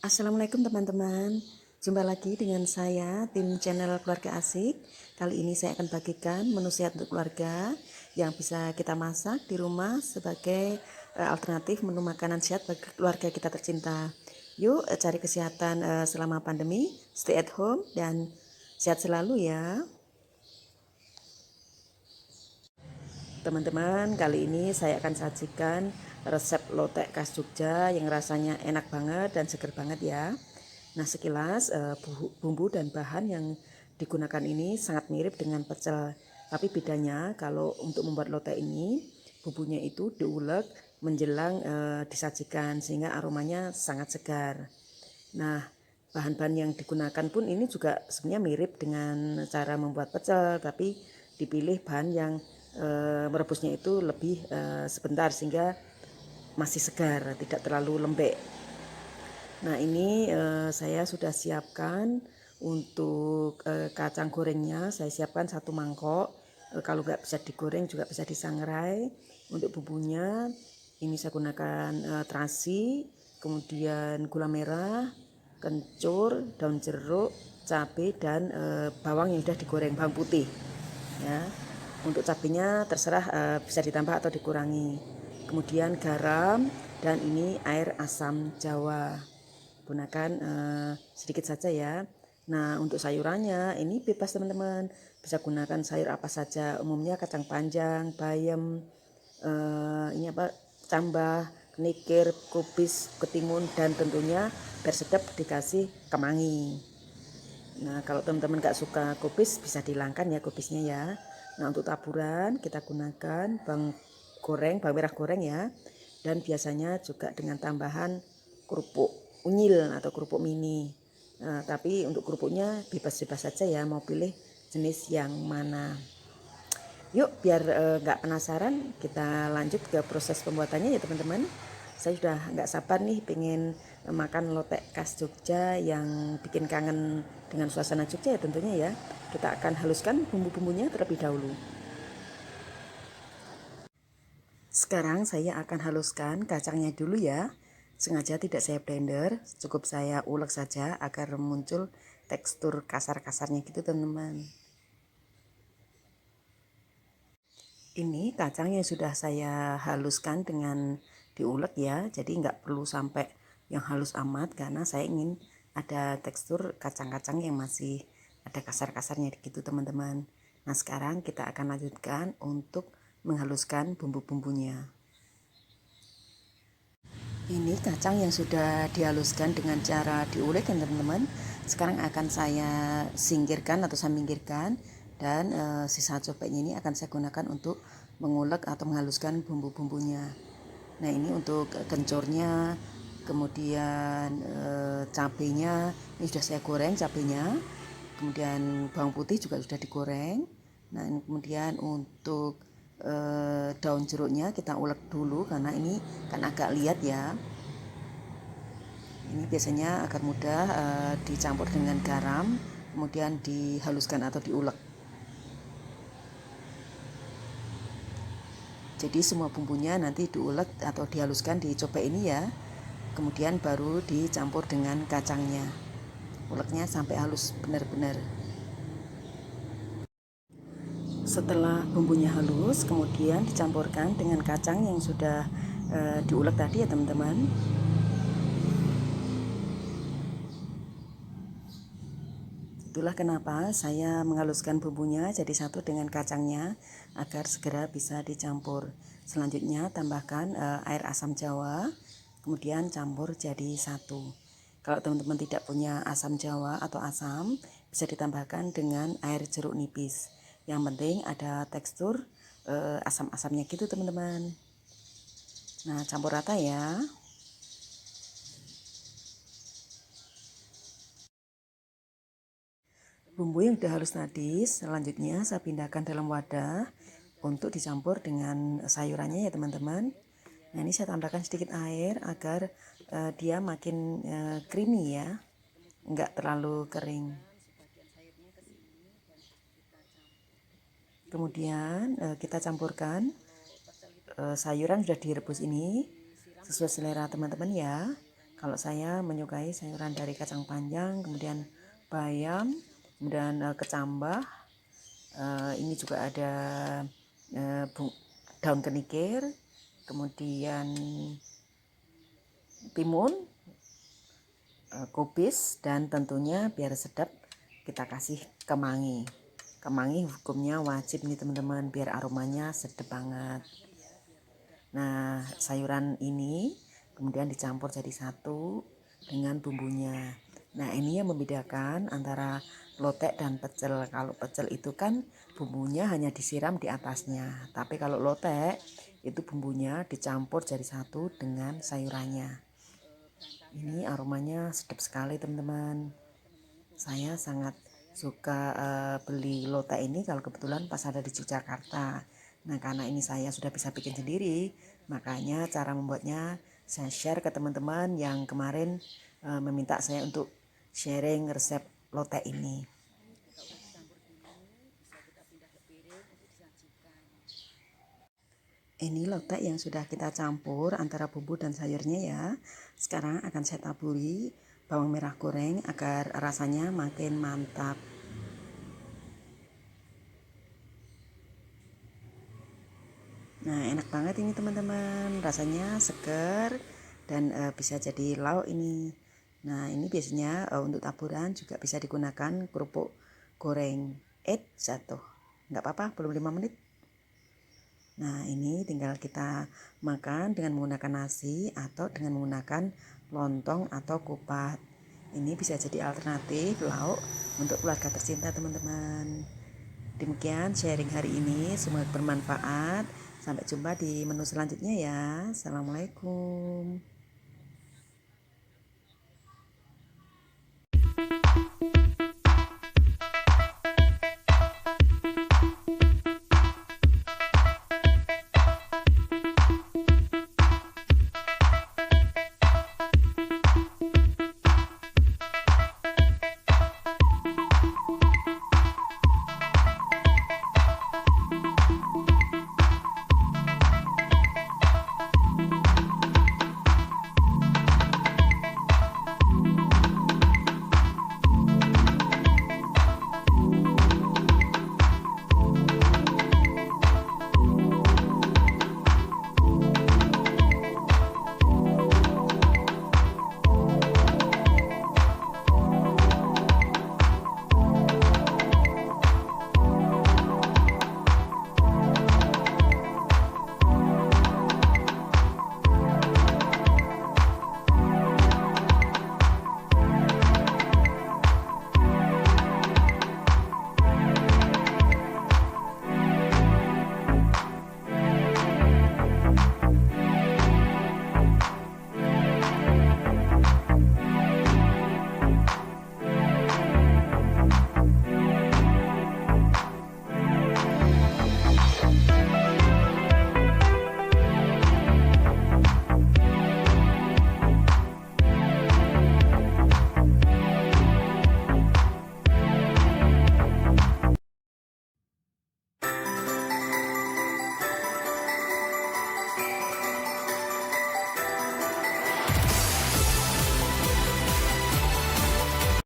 Assalamualaikum teman-teman. Jumpa lagi dengan saya, tim channel Keluarga Asik. Kali ini saya akan bagikan menu sehat untuk keluarga yang bisa kita masak di rumah sebagai alternatif menu makanan sehat bagi keluarga kita tercinta. Yuk cari kesehatan selama pandemi, stay at home dan sehat selalu ya. Teman-teman, kali ini saya akan sajikan resep lotek khas Jogja yang rasanya enak banget dan seger banget ya. Nah, sekilas bumbu dan bahan yang digunakan ini sangat mirip dengan pecel. Tapi bedanya kalau untuk membuat lotek ini, bumbunya itu diulek menjelang disajikan sehingga aromanya sangat segar. Nah, bahan-bahan yang digunakan pun ini juga sebenarnya mirip dengan cara membuat pecel, tapi dipilih bahan yang merebusnya itu lebih sebentar sehingga masih segar, tidak terlalu lembek. Nah, ini saya sudah siapkan untuk kacang gorengnya. Saya siapkan 1 mangkok. Kalau nggak bisa digoreng juga bisa disangrai. Untuk bumbunya ini saya gunakan terasi, kemudian gula merah, kencur, daun jeruk, cabai dan bawang yang sudah digoreng, bawang putih. Ya, untuk cabenya terserah bisa ditambah atau dikurangi. Kemudian garam dan ini air asam jawa. Gunakan sedikit saja ya. Nah, untuk sayurannya ini bebas teman-teman. Bisa gunakan sayur apa saja. Umumnya kacang panjang, bayam, ini apa, cambah, kenikir, kubis, ketimun dan tentunya biar sedap dikasih kemangi. Nah, kalau teman-teman gak suka kubis bisa dihilangkan ya kubisnya ya. Nah, untuk taburan kita gunakan bawang merah goreng ya. Dan biasanya juga dengan tambahan kerupuk unyil atau kerupuk mini. Nah, tapi untuk kerupuknya bebas-bebas saja ya, mau pilih jenis yang mana. Yuk biar nggak penasaran, kita lanjut ke proses pembuatannya ya teman-teman. Saya sudah nggak sabar nih pengen makan lotek khas Jogja yang bikin kangen dengan suasana Jogja ya tentunya ya. Kita akan haluskan bumbu-bumbunya terlebih dahulu. Sekarang saya akan haluskan kacangnya dulu ya. Sengaja tidak saya blender, cukup saya ulek saja agar muncul tekstur kasar-kasarnya gitu teman-teman. Ini kacang yang sudah saya haluskan dengan diulek ya, jadi nggak perlu sampai yang halus amat karena saya ingin ada tekstur kacang-kacang yang masih ada kasar-kasarnya gitu teman-teman. Nah, sekarang kita akan lanjutkan untuk menghaluskan bumbu-bumbunya. Ini kacang yang sudah dihaluskan dengan cara diulek ya teman-teman. Sekarang akan saya singkirkan atau saya minggirkan dan sisa cobeknya ini akan saya gunakan untuk mengulek atau menghaluskan bumbu-bumbunya. Nah, ini untuk kencurnya, kemudian cabenya ini sudah saya goreng cabenya. Kemudian bawang putih juga sudah digoreng. Nah, ini kemudian untuk daun jeruknya kita ulek dulu karena ini kan agak liat ya. Ini biasanya agar mudah dicampur dengan garam, kemudian dihaluskan atau diulek. Jadi semua bumbunya nanti diulek atau dihaluskan di cobek ini ya. Kemudian baru dicampur dengan kacangnya. Uleknya sampai halus benar-benar. Setelah bumbunya halus, kemudian dicampurkan dengan kacang yang sudah diulek tadi ya teman-teman. Itulah kenapa saya menghaluskan bumbunya jadi satu dengan kacangnya agar segera bisa dicampur. Selanjutnya tambahkan air asam jawa, kemudian campur jadi satu. Kalau teman-teman tidak punya asam jawa atau asam, bisa ditambahkan dengan air jeruk nipis. Yang penting ada tekstur asam-asamnya gitu teman-teman. Nah, campur rata ya. Bumbu yang sudah halus tadi selanjutnya saya pindahkan dalam wadah untuk dicampur dengan sayurannya ya teman-teman. Nah, ini saya tambahkan sedikit air agar dia makin creamy ya, enggak terlalu kering. Kemudian kita campurkan sayuran sudah direbus ini sesuai selera teman-teman ya. Kalau saya menyukai sayuran dari kacang panjang, kemudian bayam, kemudian kecambah. Ini juga ada daun kenikir, kemudian timun, kubis, dan tentunya biar sedap kita kasih kemangi. Kemangi hukumnya wajib nih teman-teman, biar aromanya sedap banget. Nah, sayuran ini kemudian dicampur jadi satu dengan bumbunya. Nah, ini yang membedakan antara lotek dan pecel. Kalau pecel itu kan bumbunya hanya disiram di atasnya, tapi kalau lotek itu bumbunya dicampur jadi satu dengan sayurannya. Ini aromanya sedap sekali teman-teman. Saya sangat suka beli lotek ini kalau kebetulan pas ada di Yogyakarta. Nah, karena ini saya sudah bisa bikin sendiri, makanya cara membuatnya saya share ke teman-teman yang kemarin meminta saya untuk sharing resep lotek ini. Ini lotek yang sudah kita campur antara bumbu dan sayurnya ya. Sekarang akan saya taburi bawang merah goreng agar rasanya makin mantap. Nah, enak banget ini teman-teman, rasanya seger dan bisa jadi lauk ini. Nah, ini biasanya untuk taburan juga bisa digunakan kerupuk goreng. Jatuh. Nggak apa-apa, belum 5 menit. Nah, ini tinggal kita makan dengan menggunakan nasi atau dengan menggunakan lontong atau kupat. Ini bisa jadi alternatif lauk untuk keluarga tercinta teman-teman. Demikian sharing hari ini, semoga bermanfaat. Sampai jumpa di menu selanjutnya ya. Assalamualaikum.